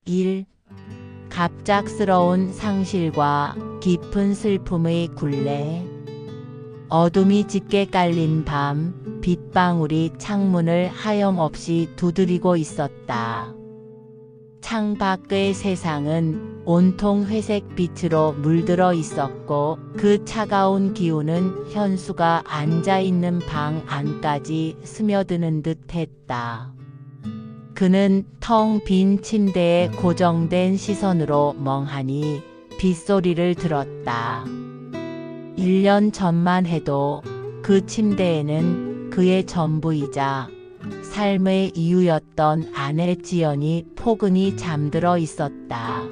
1. 갑작스러운 상실과 깊은 슬픔의 굴레. 어둠이 짙게 깔린 밤, 빗방울이 창문을 하염없이 두드리고 있었다. 창밖의 세상은 온통 회색 빛으로 물들어 있었고 그 차가운 기운은 현수가 앉아있는 방 안까지 스며드는 듯 했다. 그는 텅 빈 침대에 고정된 시선으로 멍하니 빗소리를 들었다. 1년 전만 해도 그 침대에는 그의 전부이자 삶의 이유였던 아내 지연이 포근히 잠들어 있었다.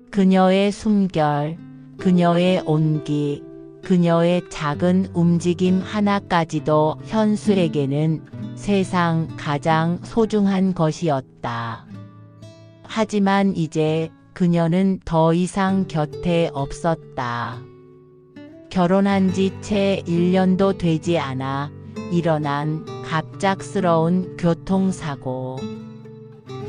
그녀의 숨결, 그녀의 온기, 그녀의 작은 움직임 하나까지도 현수에게는 세상 가장 소중한 것이었다. 하지만 이제 그녀는 더 이상 곁에 없었다. 결혼한 지 채 1년도 되지 않아 일어난 갑작스러운 교통사고.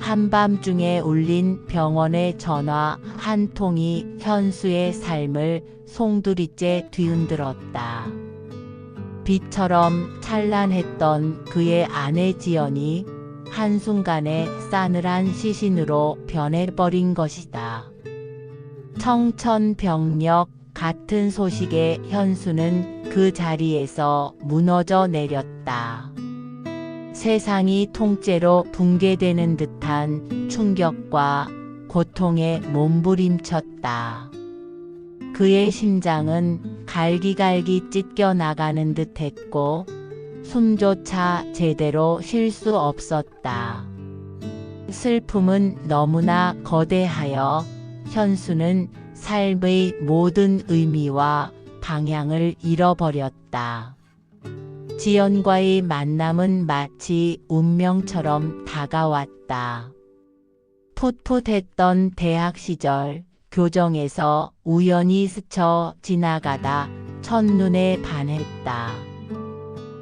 한밤중에 울린 병원의 전화 한 통이 현수의 삶을 송두리째 뒤흔들었다. 빛처럼 찬란했던 그의 아내 지연이 한순간에 싸늘한 시신으로 변해버린 것이다. 청천벽력 같은 소식에 현수는 그 자리에서 무너져 내렸다. 세상이 통째로 붕괴되는 듯한 충격과 고통에 몸부림쳤다. 그의 심장은 갈기갈기 찢겨 나가는 듯했고 숨조차 제대로 쉴 수 없었다. 슬픔은 너무나 거대하여 현수는 삶의 모든 의미와 방향을 잃어버렸다. 지연과의 만남은 마치 운명처럼 다가왔다. 풋풋했던 대학 시절, 교정에서 우연히 스쳐 지나가다 첫눈에 반했다.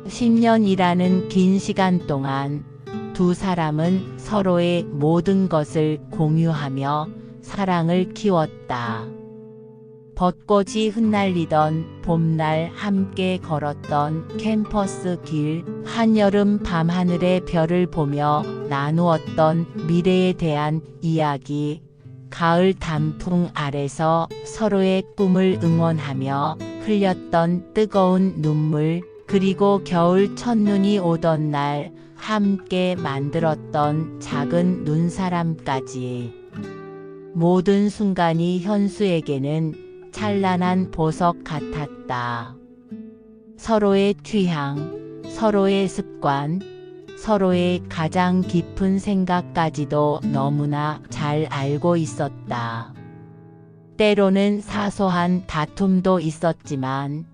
10년이라는 긴 시간 동안 두 사람은 서로의 모든 것을 공유하며 사랑을 키웠다. 벚꽃이 흩날리던 봄날 함께 걸었던 캠퍼스 길, 한여름 밤하늘의 별을 보며 나누었던 미래에 대한 이야기, 가을 단풍 아래서 서로의 꿈을 응원하며 흘렸던 뜨거운 눈물, 그리고 겨울 첫눈이 오던 날 함께 만들었던 작은 눈사람까지. 모든 순간이 현수에게는 찬란한 보석 같았다. 서로의 취향, 서로의 습관, 서로의 가장 깊은 생각까지도 너무나 잘 알고 있었다. 때로는 사소한 다툼도 있었지만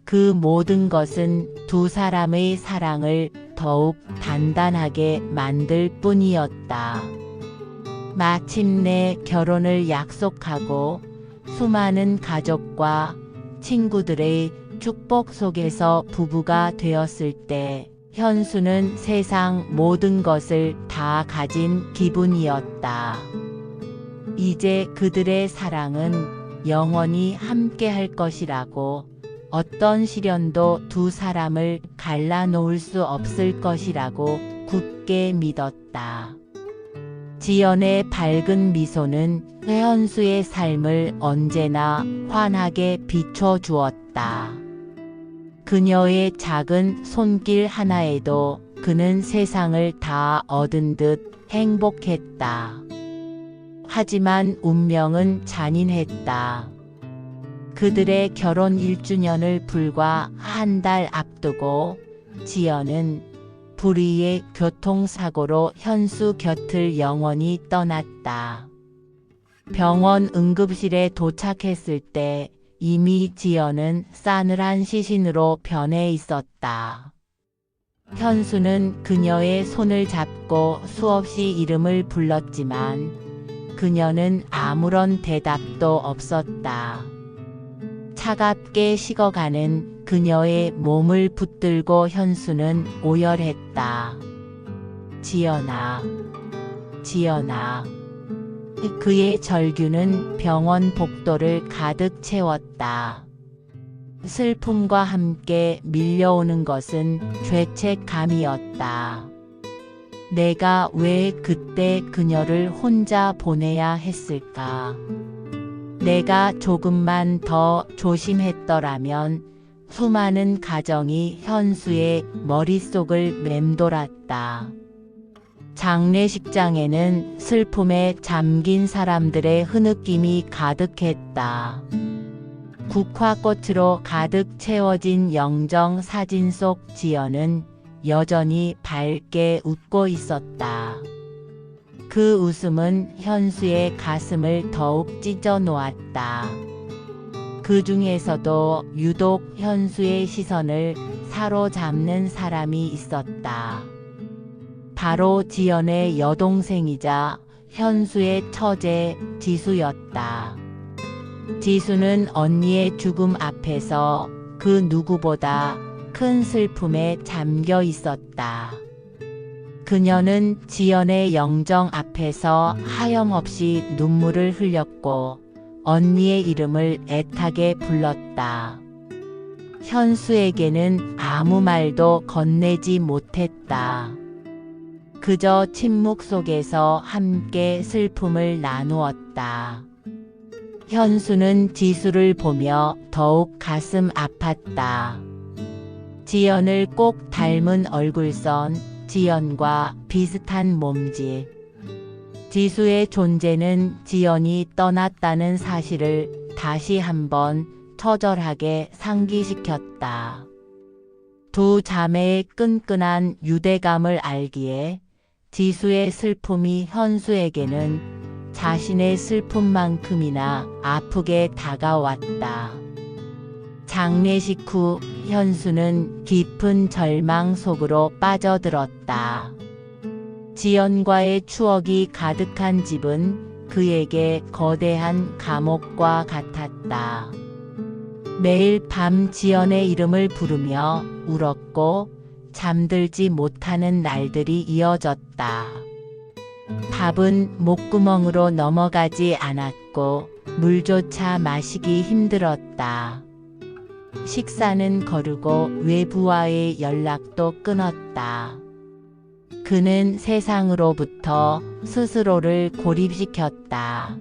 그 모든 것은 두 사람의 사랑을 더욱 단단하게 만들 뿐이었다. 마침내 결혼을 약속하고 수많은 가족과 친구들의 축복 속에서 부부가 되었을 때 현수는 세상 모든 것을 다 가진 기분이었다. 이제 그들의 사랑은 영원히 함께 할 것이라고, 어떤 시련도 두 사람을 갈라놓을 수 없을 것이라고 굳게 믿었다. 지연의 밝은 미소는 현수의 삶을 언제나 환하게 비춰주었다. 그녀의 작은 손길 하나에도 그는 세상을 다 얻은 듯 행복했다. 하지만 운명은 잔인했다. 그들의 결혼 1주년을 불과 한 달 앞두고 지연은 불의의 교통사고로 현수 곁을 영원히 떠났다. 병원 응급실에 도착했을 때 이미 지연은 싸늘한 시신으로 변해 있었다. 현수는 그녀의 손을 잡고 수없이 이름을 불렀지만 그녀는 아무런 대답도 없었다. 차갑게 식어가는 그녀의 몸을 붙들고 현수는 오열했다. 지연아, 지연아. 그의 절규는 병원 복도를 가득 채웠다. 슬픔과 함께 밀려오는 것은 죄책감이었다. 내가 왜 그때 그녀를 혼자 보내야 했을까? 내가 조금만 더 조심했더라면 수많은 가정이 현수의 머릿속을 맴돌았다. 장례식장에는 슬픔에 잠긴 사람들의 흐느낌이 가득했다. 국화꽃으로 가득 채워진 영정 사진 속 지연은 여전히 밝게 웃고 있었다. 그 웃음은 현수의 가슴을 더욱 찢어 놓았다. 그 중에서도 유독 현수의 시선을 사로잡는 사람이 있었다. 바로 지연의 여동생이자 현수의 처제 지수였다. 지수는 언니의 죽음 앞에서 그 누구보다 큰 슬픔에 잠겨 있었다. 그녀는 지연의 영정 앞에서 하염없이 눈물을 흘렸고 언니의 이름을 애타게 불렀다. 현수에게는 아무 말도 건네지 못했다. 그저 침묵 속에서 함께 슬픔을 나누었다. 현수는 지수를 보며 더욱 가슴 아팠다. 지연을 꼭 닮은 얼굴선, 지연과 비슷한 몸짓. 지수의 존재는 지연이 떠났다는 사실을 다시 한번 처절하게 상기시켰다. 두 자매의 끈끈한 유대감을 알기에 지수의 슬픔이 현수에게는 자신의 슬픔만큼이나 아프게 다가왔다. 장례식 후 현수는 깊은 절망 속으로 빠져들었다. 지연과의 추억이 가득한 집은 그에게 거대한 감옥과 같았다. 매일 밤 지연의 이름을 부르며 울었고 잠들지 못하는 날들이 이어졌다. 밥은 목구멍으로 넘어가지 않았고 물조차 마시기 힘들었다. 식사는 거르고 외부와의 연락도 끊었다. 그는 세상으로부터 스스로를 고립시켰다.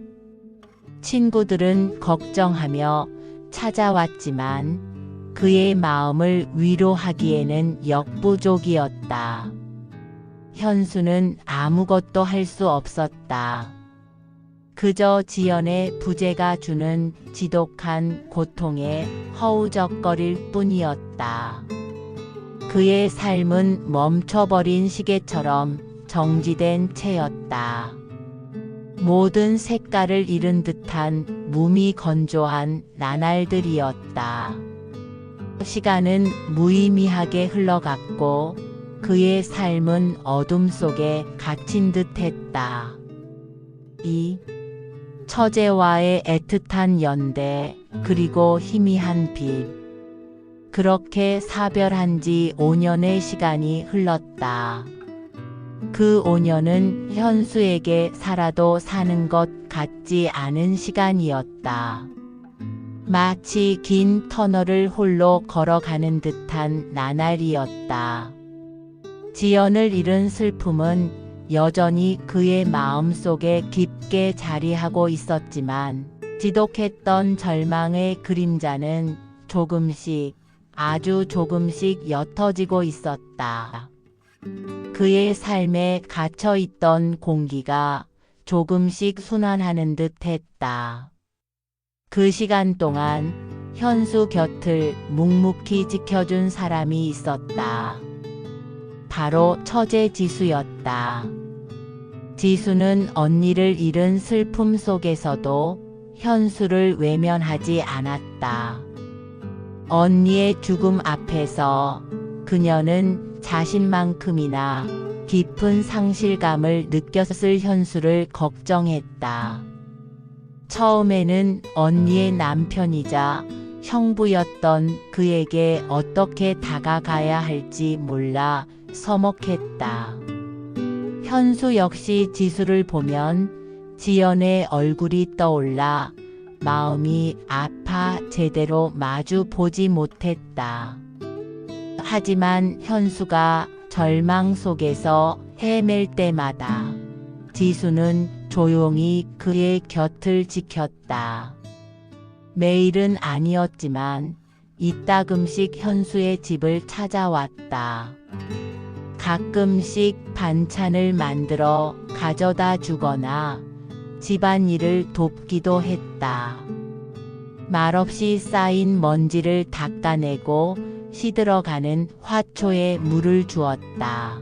친구들은 걱정하며 찾아왔지만 그의 마음을 위로하기에는 역부족이었다. 현수는 아무것도 할 수 없었다. 그저 지연의 부재가 주는 지독한 고통에 허우적거릴 뿐이었다. 그의 삶은 멈춰버린 시계처럼 정지된 채였다. 모든 색깔을 잃은 듯한 무미건조한 나날들이었다. 시간은 무의미하게 흘러갔고 그의 삶은 어둠 속에 갇힌 듯했다. 이 처제와의 애틋한 연대, 그리고 희미한 빛. 그렇게 사별한 지 5년의 시간이 흘렀다. 그 5년은 현수에게 살아도 사는 것 같지 않은 시간이었다. 마치 긴 터널을 홀로 걸어가는 듯한 나날이었다. 지연을 잃은 슬픔은 여전히 그의 마음속에 깊게 자리하고 있었지만 지독했던 절망의 그림자는 조금씩, 아주 조금씩 옅어지고 있었다. 그의 삶에 갇혀있던 공기가 조금씩 순환하는 듯 했다. 그 시간 동안 현수 곁을 묵묵히 지켜준 사람이 있었다. 바로 처제 지수였다. 지수는 언니를 잃은 슬픔 속에서도 현수를 외면하지 않았다. 언니의 죽음 앞에서 그녀는 자신만큼이나 깊은 상실감을 느꼈을 현수를 걱정했다. 처음에는 언니의 남편이자 형부였던 그에게 어떻게 다가가야 할지 몰라 서먹했다. 현수 역시 지수를 보면 지연의 얼굴이 떠올라 마음이 아파 제대로 마주 보지 못했다. 하지만 현수가 절망 속에서 헤맬 때마다 지수는 조용히 그의 곁을 지켰다. 매일은 아니었지만 이따금씩 현수의 집을 찾아왔다. 가끔씩 반찬을 만들어 가져다 주거나 집안일을 돕기도 했다. 말없이 쌓인 먼지를 닦아내고 시들어가는 화초에 물을 주었다.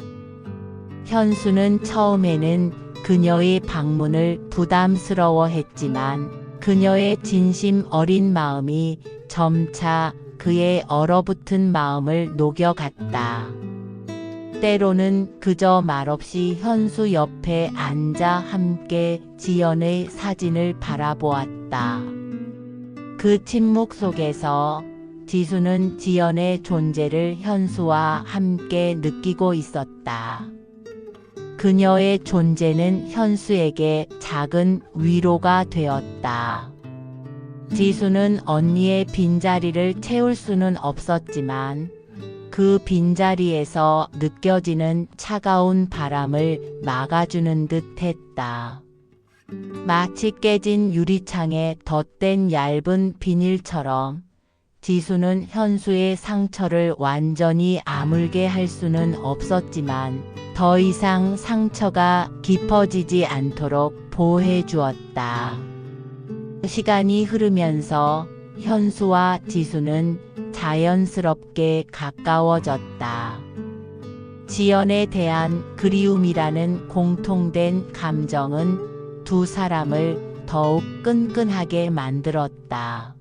현수는 처음에는 그녀의 방문을 부담스러워했지만 그녀의 진심 어린 마음이 점차 그의 얼어붙은 마음을 녹여갔다. 때로는 그저 말없이 현수 옆에 앉아 함께 지연의 사진을 바라보았다. 그 침묵 속에서 지수는 지연의 존재를 현수와 함께 느끼고 있었다. 그녀의 존재는 현수에게 작은 위로가 되었다. 지수는 언니의 빈자리를 채울 수는 없었지만 그 빈자리에서 느껴지는 차가운 바람을 막아주는 듯 했다. 마치 깨진 유리창에 덧댄 얇은 비닐처럼 지수는 현수의 상처를 완전히 아물게 할 수는 없었지만 더 이상 상처가 깊어지지 않도록 보호해 주었다. 시간이 흐르면서 현수와 지수는 자연스럽게 가까워졌다. 지연에 대한 그리움이라는 공통된 감정은 두 사람을 더욱 끈끈하게 만들었다.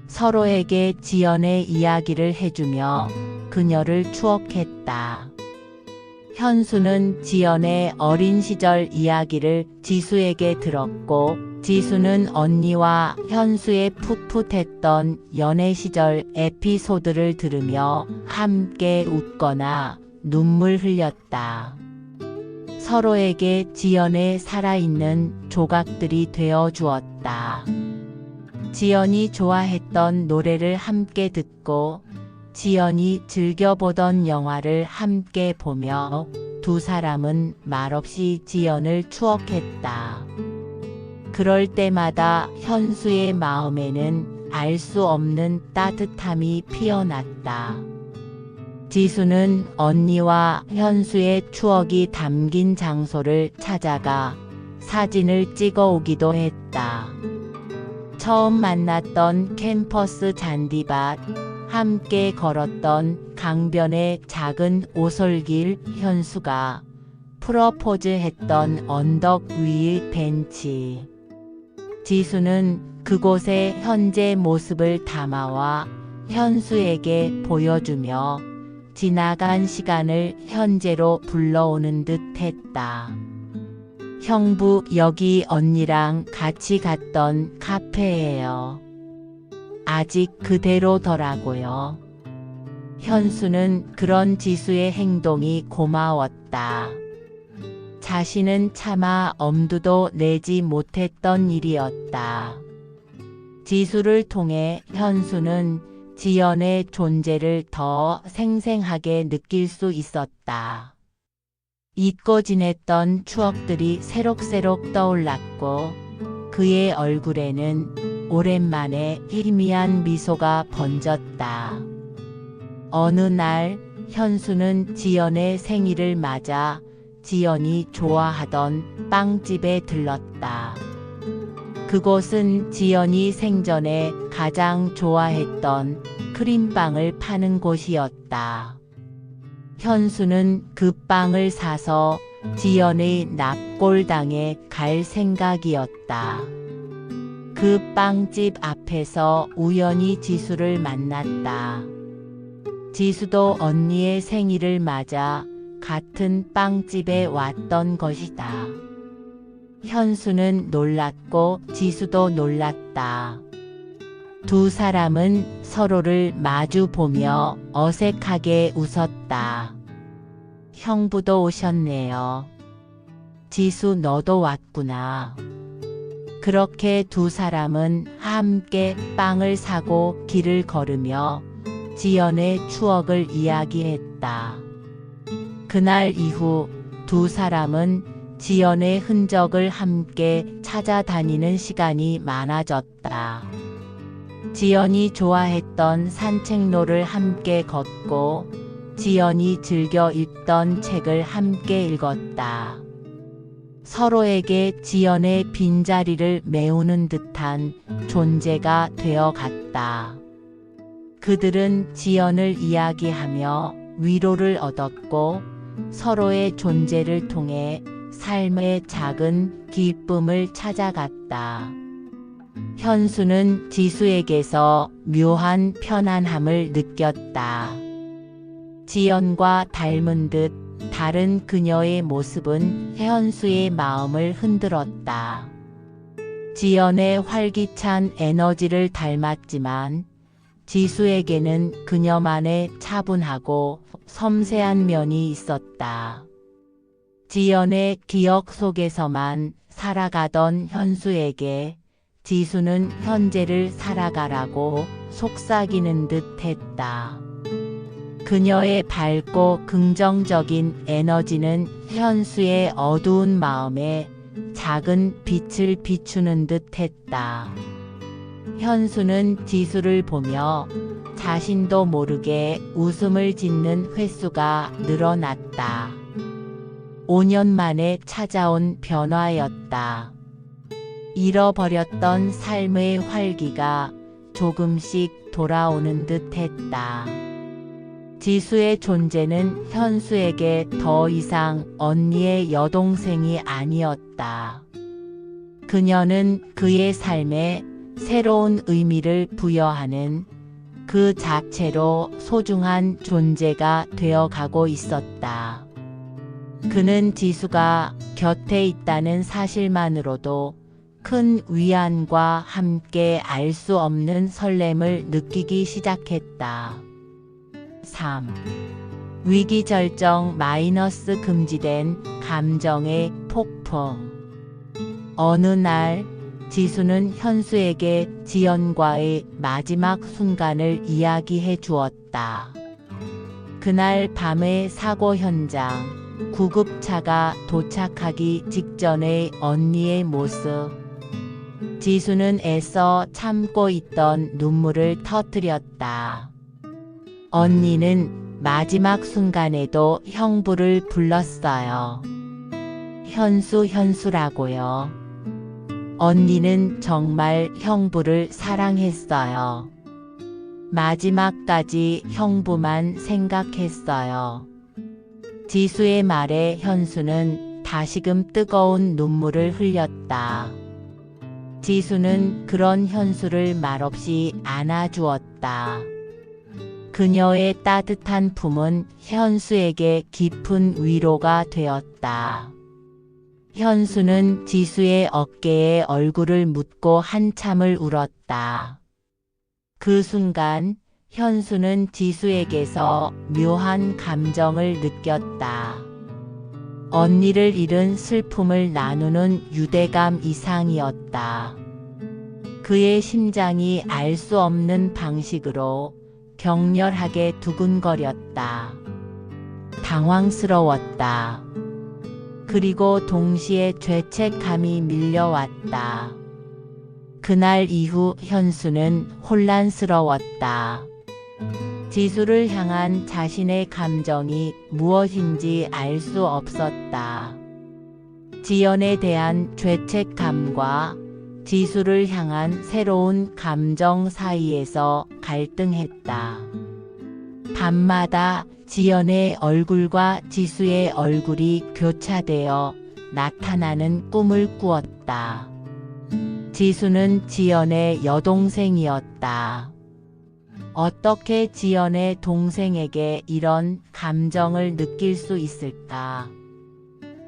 서로에게 지연의 이야기를 해주며 그녀를 추억했다. 현수는 지연의 어린 시절 이야기를 지수에게 들었고 지수는 언니와 현수의 풋풋했던 연애 시절 에피소드를 들으며 함께 웃거나 눈물 흘렸다. 서로에게 지연의 살아있는 조각들이 되어 주었다. 지연이 좋아했던 노래를 함께 듣고 지연이 즐겨보던 영화를 함께 보며 두 사람은 말없이 지연을 추억했다. 그럴 때마다 현수의 마음에는 알 수 없는 따뜻함이 피어났다. 지수는 언니와 현수의 추억이 담긴 장소를 찾아가 사진을 찍어 오기도 했다. 처음 만났던 캠퍼스 잔디밭, 함께 걸었던 강변의 작은 오솔길, 현수가 프러포즈했던 언덕 위의 벤치. 지수는 그곳의 현재 모습을 담아와 현수에게 보여주며 지나간 시간을 현재로 불러오는 듯 했다. 형부, 여기 언니랑 같이 갔던 카페예요. 아직 그대로더라고요. 현수는 그런 지수의 행동이 고마웠다. 자신은 차마 엄두도 내지 못했던 일이었다. 지수를 통해 현수는 지연의 존재를 더 생생하게 느낄 수 있었다. 잊고 지냈던 추억들이 새록새록 떠올랐고 그의 얼굴에는 오랜만에 희미한 미소가 번졌다. 어느 날 현수는 지연의 생일을 맞아 지연이 좋아하던 빵집에 들렀다. 그곳은 지연이 생전에 가장 좋아했던 크림빵을 파는 곳이었다. 현수는 그 빵을 사서 지연의 납골당에 갈 생각이었다. 그 빵집 앞에서 우연히 지수를 만났다. 지수도 언니의 생일을 맞아 같은 빵집에 왔던 것이다. 현수는 놀랐고 지수도 놀랐다. 두 사람은 서로를 마주 보며 어색하게 웃었다. 형부도 오셨네요. 지수 너도 왔구나. 그렇게 두 사람은 함께 빵을 사고 길을 걸으며 지연의 추억을 이야기했다. 그날 이후 두 사람은 지연의 흔적을 함께 찾아다니는 시간이 많아졌다. 지연이 좋아했던 산책로를 함께 걷고 지연이 즐겨 읽던 책을 함께 읽었다. 서로에게 지연의 빈자리를 메우는 듯한 존재가 되어 갔다. 그들은 지연을 이야기하며 위로를 얻었고 서로의 존재를 통해 삶의 작은 기쁨을 찾아갔다. 현수는 지수에게서 묘한 편안함을 느꼈다. 지연과 닮은 듯 다른 그녀의 모습은 현수의 마음을 흔들었다. 지연의 활기찬 에너지를 닮았지만 지수에게는 그녀만의 차분하고 섬세한 면이 있었다. 지연의 기억 속에서만 살아가던 현수에게 지수는 현재를 살아가라고 속삭이는 듯 했다. 그녀의 밝고 긍정적인 에너지는 현수의 어두운 마음에 작은 빛을 비추는 듯 했다. 현수는 지수를 보며 자신도 모르게 웃음을 짓는 횟수가 늘어났다. 5년 만에 찾아온 변화였다. 잃어버렸던 삶의 활기가 조금씩 돌아오는 듯 했다. 지수의 존재는 현수에게 더 이상 언니의 여동생이 아니었다. 그녀는 그의 삶에 새로운 의미를 부여하는 그 자체로 소중한 존재가 되어가고 있었다. 그는 지수가 곁에 있다는 사실만으로도 큰 위안과 함께 알 수 없는 설렘을 느끼기 시작했다. 3. 위기절정 마이너스 금지된 감정의 폭풍. 어느 날 지수는 현수에게 지연과의 마지막 순간을 이야기해 주었다. 그날 밤의 사고 현장, 구급차가 도착하기 직전의 언니의 모습. 지수는 애써 참고 있던 눈물을 터뜨렸다. 언니는 마지막 순간에도 형부를 불렀어요. 현수라고요. 언니는 정말 형부를 사랑했어요. 마지막까지 형부만 생각했어요. 지수의 말에 현수는 다시금 뜨거운 눈물을 흘렸다. 지수는 그런 현수를 말없이 안아주었다. 그녀의 따뜻한 품은 현수에게 깊은 위로가 되었다. 현수는 지수의 어깨에 얼굴을 묻고 한참을 울었다. 그 순간 현수는 지수에게서 묘한 감정을 느꼈다. 언니를 잃은 슬픔을 나누는 유대감 이상이었다. 그의 심장이 알 수 없는 방식으로 격렬하게 두근거렸다. 당황스러웠다. 그리고 동시에 죄책감이 밀려왔다. 그날 이후 현수는 혼란스러웠다. 지수를 향한 자신의 감정이 무엇인지 알 수 없었다. 지연에 대한 죄책감과 지수를 향한 새로운 감정 사이에서 갈등했다. 밤마다 지연의 얼굴과 지수의 얼굴이 교차되어 나타나는 꿈을 꾸었다. 지수는 지연의 여동생이었다. 어떻게 지연의 동생에게 이런 감정을 느낄 수 있을까?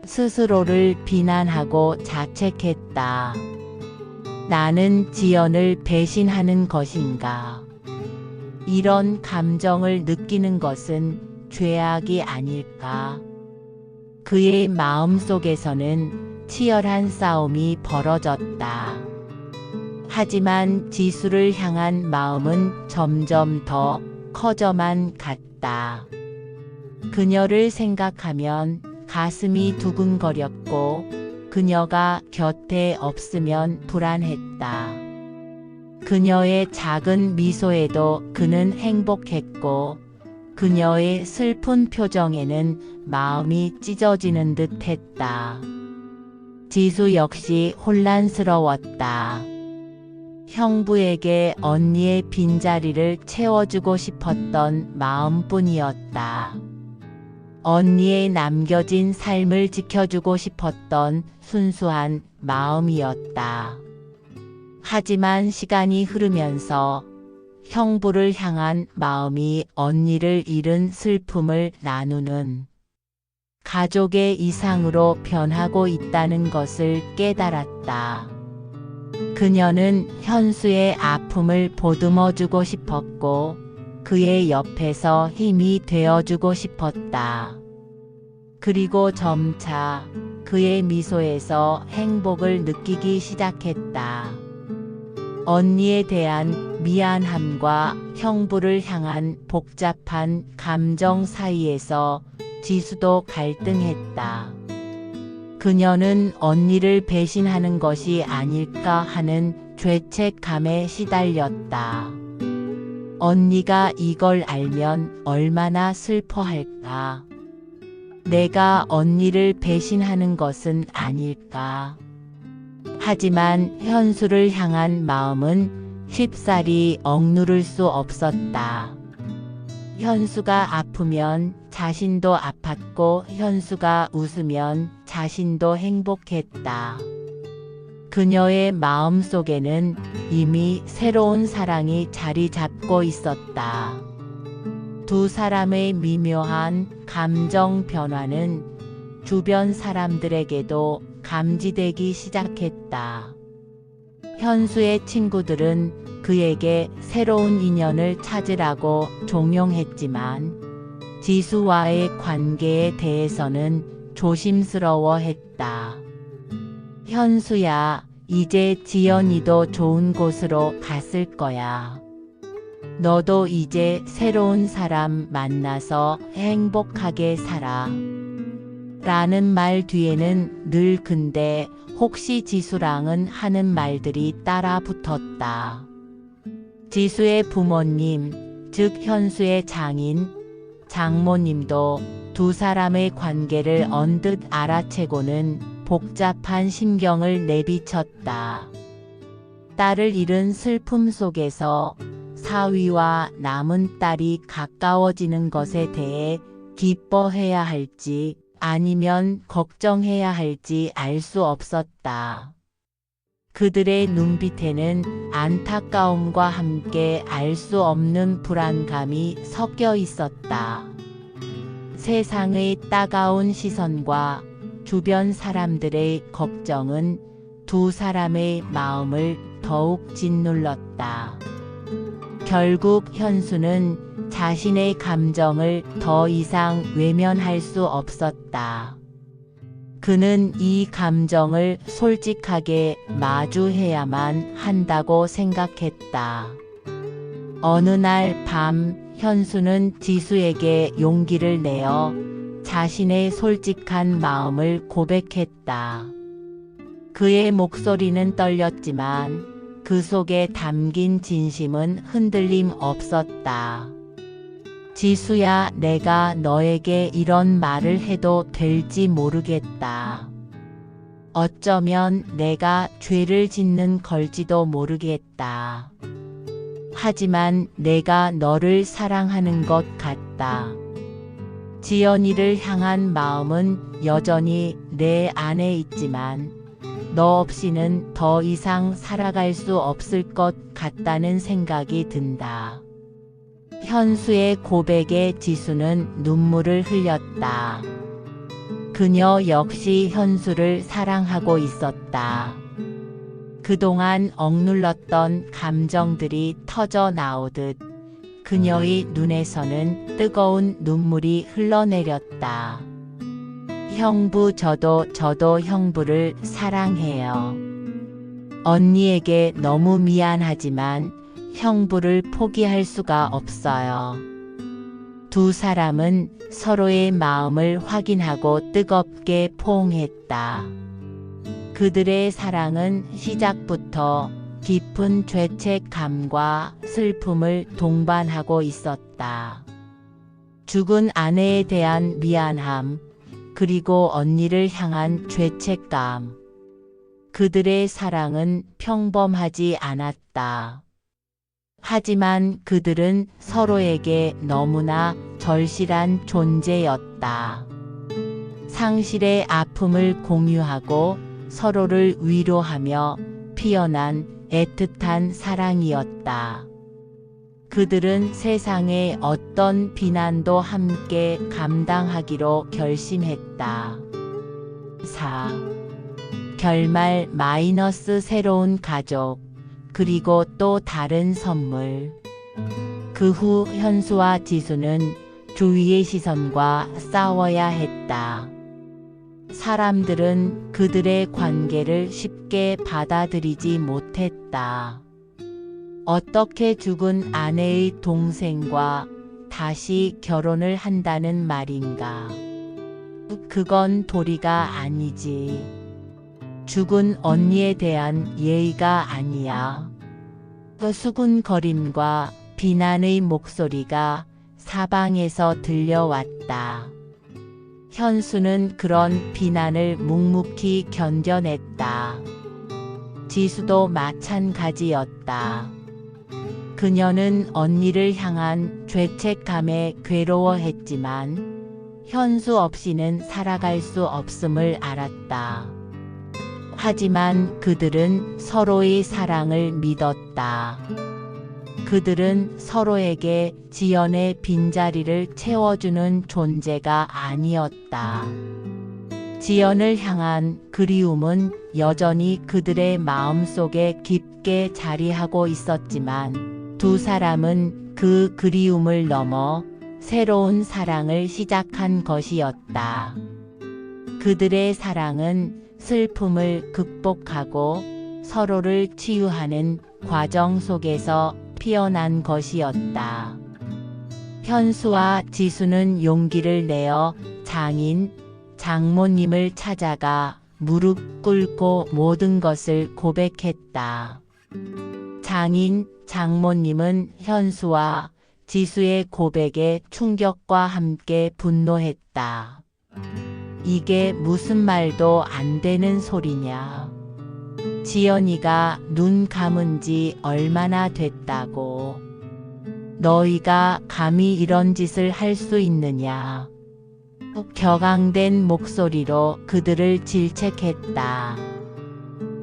스스로를 비난하고 자책했다. 나는 지연을 배신하는 것인가? 이런 감정을 느끼는 것은 죄악이 아닐까? 그의 마음속에서는 치열한 싸움이 벌어졌다. 하지만 지수를 향한 마음은 점점 더 커져만 갔다. 그녀를 생각하면 가슴이 두근거렸고 그녀가 곁에 없으면 불안했다. 그녀의 작은 미소에도 그는 행복했고 그녀의 슬픈 표정에는 마음이 찢어지는 듯 했다. 지수 역시 혼란스러웠다. 형부에게 언니의 빈자리를 채워주고 싶었던 마음뿐이었다. 언니의 남겨진 삶을 지켜주고 싶었던 순수한 마음이었다. 하지만 시간이 흐르면서 형부를 향한 마음이 언니를 잃은 슬픔을 나누는 가족의 이상으로 변하고 있다는 것을 깨달았다. 그녀는 현수의 아픔을 보듬어주고 싶었고 그의 옆에서 힘이 되어주고 싶었다. 그리고 점차 그의 미소에서 행복을 느끼기 시작했다. 언니에 대한 미안함과 형부를 향한 복잡한 감정 사이에서 지수도 갈등했다. 그녀는 언니를 배신하는 것이 아닐까 하는 죄책감에 시달렸다. 언니가 이걸 알면 얼마나 슬퍼할까? 내가 언니를 배신하는 것은 아닐까? 하지만 현수를 향한 마음은 쉽사리 억누를 수 없었다. 현수가 아프면 자신도 아팠고 현수가 웃으면 자신도 행복했다. 그녀의 마음 속에는 이미 새로운 사랑이 자리 잡고 있었다. 두 사람의 미묘한 감정 변화는 주변 사람들에게도 감지되기 시작했다. 현수의 친구들은 그에게 새로운 인연을 찾으라고 종용했지만 지수와의 관계에 대해서는 조심스러워했다. 현수야, 이제 지연이도 좋은 곳으로 갔을 거야. 너도 이제 새로운 사람 만나서 행복하게 살아. 라는 말 뒤에는 늘 근데 혹시 지수랑은 하는 말들이 따라 붙었다. 지수의 부모님, 즉 현수의 장인, 장모님도 두 사람의 관계를 언뜻 알아채고는 복잡한 심경을 내비쳤다. 딸을 잃은 슬픔 속에서 사위와 남은 딸이 가까워지는 것에 대해 기뻐해야 할지 아니면 걱정해야 할지 알 수 없었다. 그들의 눈빛에는 안타까움과 함께 알 수 없는 불안감이 섞여 있었다. 세상의 따가운 시선과 주변 사람들의 걱정은 두 사람의 마음을 더욱 짓눌렀다. 결국 현수는 자신의 감정을 더 이상 외면할 수 없었다. 그는 이 감정을 솔직하게 마주해야만 한다고 생각했다. 어느 날 밤 현수는 지수에게 용기를 내어 자신의 솔직한 마음을 고백했다. 그의 목소리는 떨렸지만 그 속에 담긴 진심은 흔들림 없었다. 지수야, 내가 너에게 이런 말을 해도 될지 모르겠다. 어쩌면 내가 죄를 짓는 걸지도 모르겠다. 하지만 내가 너를 사랑하는 것 같다. 지연이를 향한 마음은 여전히 내 안에 있지만 너 없이는 더 이상 살아갈 수 없을 것 같다는 생각이 든다. 현수의 고백에 지수는 눈물을 흘렸다. 그녀 역시 현수를 사랑하고 있었다. 그동안 억눌렀던 감정들이 터져 나오듯 그녀의 눈에서는 뜨거운 눈물이 흘러내렸다. 형부 저도 형부를 사랑해요. 언니에게 너무 미안하지만 형부를 포기할 수가 없어요. 두 사람은 서로의 마음을 확인하고 뜨겁게 포옹했다. 그들의 사랑은 시작부터 깊은 죄책감과 슬픔을 동반하고 있었다. 죽은 아내에 대한 미안함, 그리고 언니를 향한 죄책감. 그들의 사랑은 평범하지 않았다. 하지만 그들은 서로에게 너무나 절실한 존재였다. 상실의 아픔을 공유하고 서로를 위로하며 피어난 애틋한 사랑이었다. 그들은 세상의 어떤 비난도 함께 감당하기로 결심했다. 4. 결말 마이너스 새로운 가족, 그리고 또 다른 선물. 그 후 현수와 지수는 주위의 시선과 싸워야 했다. 사람들은 그들의 관계를 쉽게 받아들이지 못했다. 어떻게 죽은 아내의 동생과 다시 결혼을 한다는 말인가? 그건 도리가 아니지. 죽은 언니에 대한 예의가 아니야. 그 수군거림과 비난의 목소리가 사방에서 들려왔다. 현수는 그런 비난을 묵묵히 견뎌냈다. 지수도 마찬가지였다. 그녀는 언니를 향한 죄책감에 괴로워했지만 현수 없이는 살아갈 수 없음을 알았다. 하지만 그들은 서로의 사랑을 믿었다. 그들은 서로에게 지연의 빈자리를 채워주는 존재가 아니었다. 지연을 향한 그리움은 여전히 그들의 마음속에 깊게 자리하고 있었지만 두 사람은 그 그리움을 넘어 새로운 사랑을 시작한 것이었다. 그들의 사랑은 슬픔을 극복하고 서로를 치유하는 과정 속에서 피어난 것이었다. 현수와 지수는 용기를 내어 장모님을 찾아가 무릎 꿇고 모든 것을 고백했다. 장모님은 현수와 지수의 고백에 충격과 함께 분노했다. 이게 무슨 말도 안 되는 소리냐. 지연이가 눈 감은 지 얼마나 됐다고. 너희가 감히 이런 짓을 할 수 있느냐. 격앙된 목소리로 그들을 질책했다.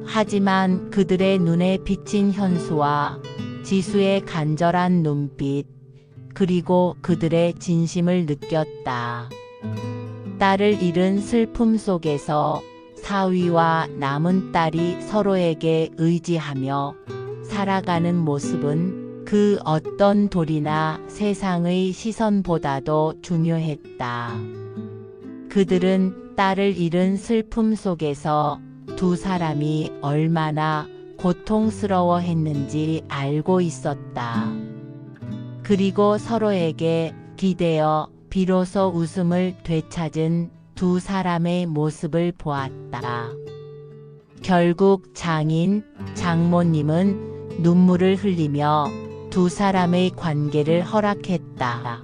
하지만 그들의 눈에 비친 현수와 지수의 간절한 눈빛, 그리고 그들의 진심을 느꼈다. 딸을 잃은 슬픔 속에서 사위와 남은 딸이 서로에게 의지하며 살아가는 모습은 그 어떤 도리나 세상의 시선보다도 중요했다. 그들은 딸을 잃은 슬픔 속에서 두 사람이 얼마나 고통스러워했는지 알고 있었다. 그리고 서로에게 기대어 비로소 웃음을 되찾은 두 사람의 모습을 보았다. 결국 장모님은 눈물을 흘리며 두 사람의 관계를 허락했다.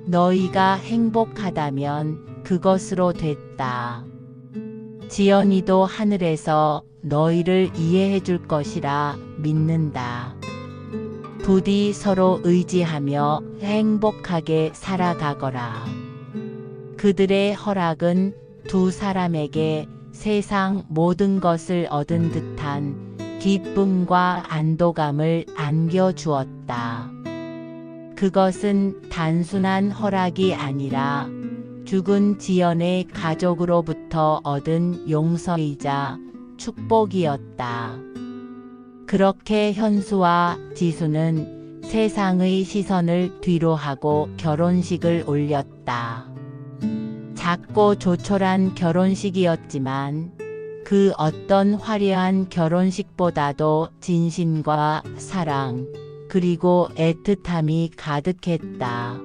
너희가 행복하다면 그것으로 됐다. 지연이도 하늘에서 너희를 이해해 줄 것이라 믿는다. 부디 서로 의지하며 행복하게 살아가거라. 그들의 허락은 두 사람에게 세상 모든 것을 얻은 듯한 기쁨과 안도감을 안겨주었다. 그것은 단순한 허락이 아니라 죽은 지연의 가족으로부터 얻은 용서이자 축복이었다. 그렇게 현수와 지수는 세상의 시선을 뒤로하고 결혼식을 올렸다. 작고 조촐한 결혼식이었지만 그 어떤 화려한 결혼식보다도 진심과 사랑 그리고 애틋함이 가득했다.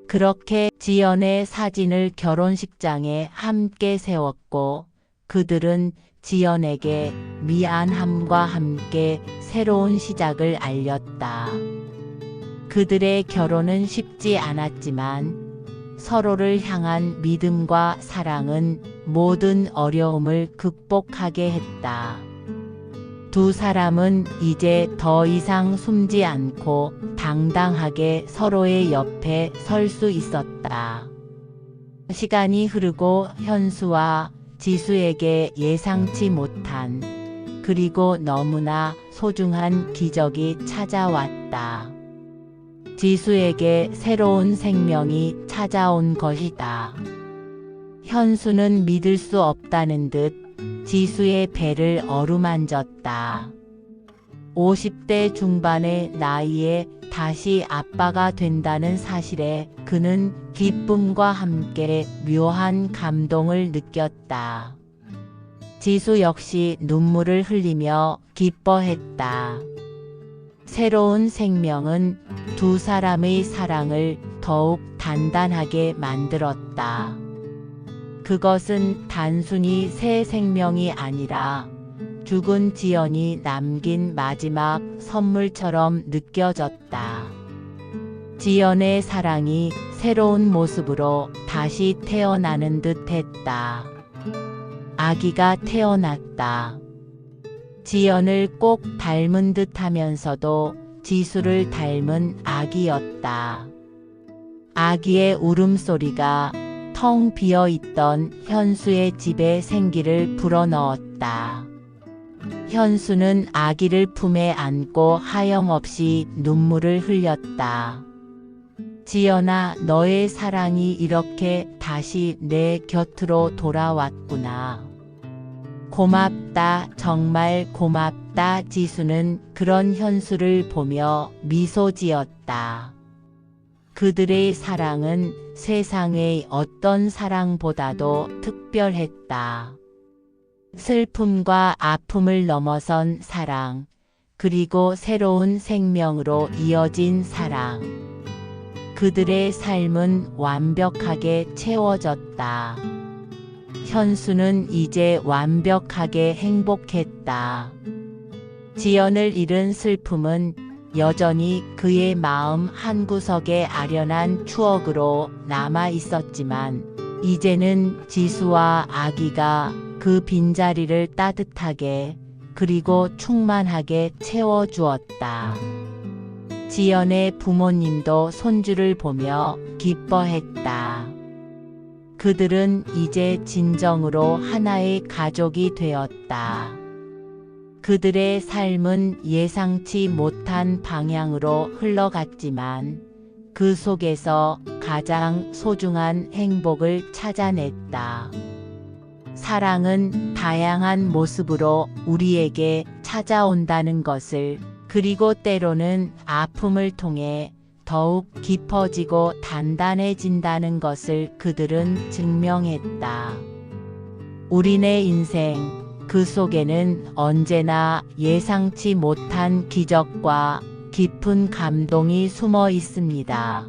그렇게 지연의 사진을 결혼식장에 함께 세웠고 그들은 지연에게 미안함과 함께 새로운 시작을 알렸다. 그들의 결혼은 쉽지 않았지만 서로를 향한 믿음과 사랑은 모든 어려움을 극복하게 했다. 두 사람은 이제 더 이상 숨지 않고 당당하게 서로의 옆에 설 수 있었다. 시간이 흐르고 현수와 지수에게 예상치 못한 그리고 너무나 소중한 기적이 찾아왔다. 지수에게 새로운 생명이 찾아온 것이다. 현수는 믿을 수 없다는 듯 지수의 배를 어루만졌다. 50대 중반의 나이에 다시 아빠가 된다는 사실에 그는 기쁨과 함께 묘한 감동을 느꼈다. 지수 역시 눈물을 흘리며 기뻐했다. 새로운 생명은 두 사람의 사랑을 더욱 단단하게 만들었다. 그것은 단순히 새 생명이 아니라 죽은 지연이 남긴 마지막 선물처럼 느껴졌다. 지연의 사랑이 새로운 모습으로 다시 태어나는 듯 했다. 아기가 태어났다. 지연을 꼭 닮은 듯 하면서도 지수를 닮은 아기였다. 아기의 울음소리가 텅 비어 있던 현수의 집에 생기를 불어넣었다. 현수는 아기를 품에 안고 하염없이 눈물을 흘렸다. 지연아, 너의 사랑이 이렇게 다시 내 곁으로 돌아왔구나. 고맙다, 정말 고맙다. 지수는 그런 현수를 보며 미소 지었다. 그들의 사랑은 세상의 어떤 사랑보다도 특별했다. 슬픔과 아픔을 넘어선 사랑, 그리고 새로운 생명으로 이어진 사랑. 그들의 삶은 완벽하게 채워졌다. 현수는 이제 완벽하게 행복했다. 지연을 잃은 슬픔은 여전히 그의 마음 한구석에 아련한 추억으로 남아 있었지만 이제는 지수와 아기가 그 빈자리를 따뜻하게 그리고 충만하게 채워주었다. 지연의 부모님도 손주를 보며 기뻐했다. 그들은 이제 진정으로 하나의 가족이 되었다. 그들의 삶은 예상치 못한 방향으로 흘러갔지만 그 속에서 가장 소중한 행복을 찾아냈다. 사랑은 다양한 모습으로 우리에게 찾아온다는 것을, 그리고 때로는 아픔을 통해 더욱 깊어지고 단단해진다는 것을 그들은 증명했다. 우리네 인생, 그 속에는 언제나 예상치 못한 기적과 깊은 감동이 숨어 있습니다.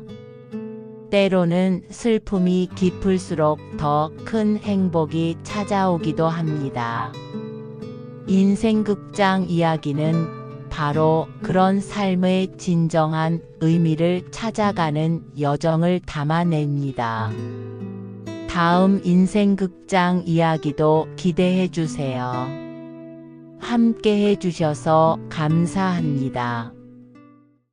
때로는 슬픔이 깊을수록 더 큰 행복이 찾아오기도 합니다. 인생극장 이야기는 바로 그런 삶의 진정한 의미를 찾아가는 여정을 담아냅니다. 다음 인생극장 이야기도 기대해 주세요. 함께 해주셔서 감사합니다.